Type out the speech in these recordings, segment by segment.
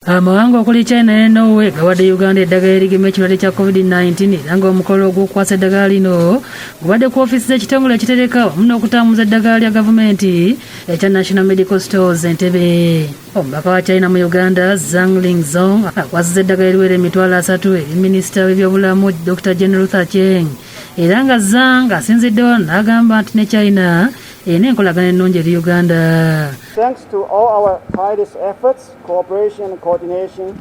Amawanga okuli China ne Norway gawadde Uganda eddagala erigema ekirwadde kya COVID19 era ng'omukolo ogw'okukwasa eddagala lino gubadde ku ofiisi z'ekitongole ekitereka wamu n'okutambuza eddagala lya gavumenti ekya National Medical Stores entebe. Omubaka wa China mu Uganda Zhang Lingzong akwasizza eddagala eriwera emitwalo 3 eri minisita w'ebyobulamu Dr Jane Ruth Aceng era nga Zhang asinziddewo n'agamba nti ne China erina enkolagana ennungi eri Uganda. Thanks to all our tireless efforts, cooperation and coordination,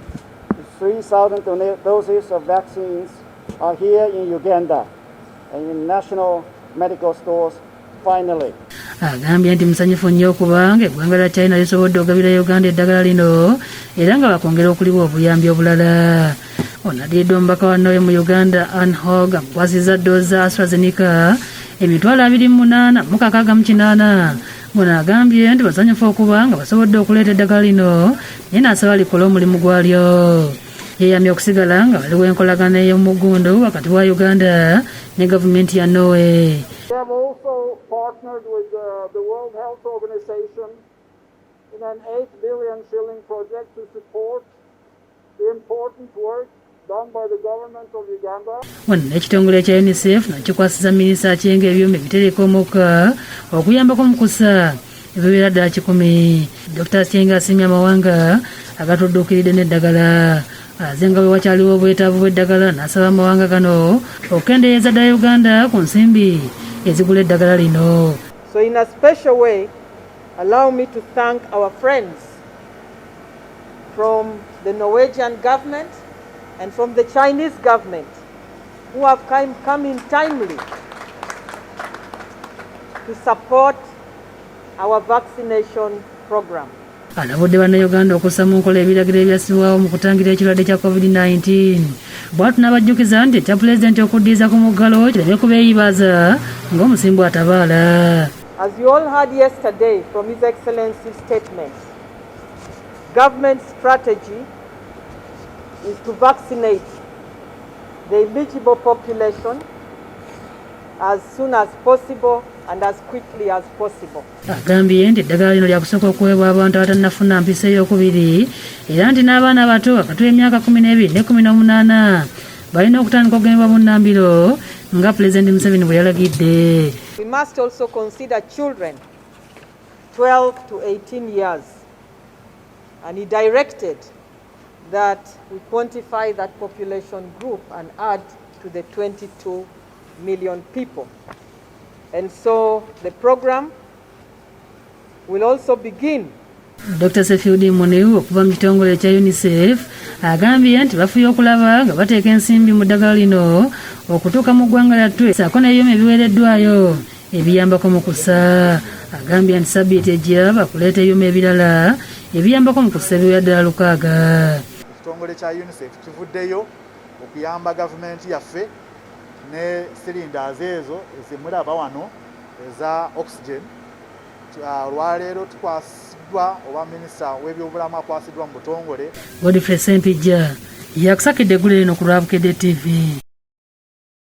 3,000 doses of vaccines are here in Uganda and in national medical stores finally. Agambye nti musanyufu nnyo okubanga eggwanga lya China lisobodde okugabira Uganda eddagala lino era nga bakwongera okuliwa obuyambi obulala. Onaddiridde omubaka wa Norway mu Uganda Anhog amukwasizza ddoozi za AstraZeneca emitwalo 28,668. Ono agambye nti basanyufu okuba nga basobodde okuleeta eddagala lino naye n'asaba likole omulimu gwalyo. Yeeyamye okusigala nga waliwo enkolagana ey'omugundu wakati wa Uganda ne gavumenti ya Norway. We have also partnered with the World Health Organization in an 8 billion shilling project to support the important work done by the government of Uganda. Wano ekitongole ekya UNICEF nakikwasiza minisita Aceng ebyuma ebitereka omukka okuyambako mu kussa ebibeera ddala 100. Dr Aceng asiimye amawanga agatudduukiridde n'eddagala. Azenga bwe wakyaliwo obwetaavu bw'eddagala n'asaba amawanga gano okukendeeza ddala Uganda ku nsimbi ezigula eddagala lino. So in a special way, allow me to thank our friends from the Norwegian government and from the Chinese government who have come in timely to support our vaccination program. Alabudde bannayuganda okussa mu nkola ebiragiro ebyassibwawo mu kutangira ekirwadde kya COVID19. Bw'atu n'abajjukiza nti ekya pulezidenti okuddiza ku muggalo kirabye kubeeyibaza ng'omusimbu atabaala. As you all heard yesterday from His Excellency's statement, government strategy is to vaccinate the eligible population as soon as possible and as quickly as possible. Agambye nti eddagala lino lyakusooka okuweebwa abantu abatannafuna mpisa ey'okubiri era nti n'abaana abato wakati w'emyaka 12 ne 18 balina okutandika okugemebwa bunnambiro nga Pulezidenti Museveni bwe yalagidde. We must also consider children 12 to 18 years, and he directed that we quantify that population group and add to the 22 million people. And so the program will also begin. Dr Sefiudi Muniu okuva mu kitongole ekya UNICEF agambye nti bafuye okulaba nga bateeka ensimbi mu ddagala lino okutuuka mu ggwanga lyatwe ssaako n'ebyuma ebiweereddwayo ebiyambako mu kussa. Agambye nti sabbiiti ejja bakuleeta ebyuma ebirala ebiyambako mu kussa ebiwera ddala 600. Ekitongole kya UNICEF kivuddeyo okuyamba gavumenti yaffe ne silindazi ezo ezimulaba wano eza oxygen. Olwaleero tukwasiddwa oba minisita w'ebyobulamu akwasiddwa mu butongole. Godfrey Sempijja yakusakidde eggulu lino ku lwa Bukedde TV.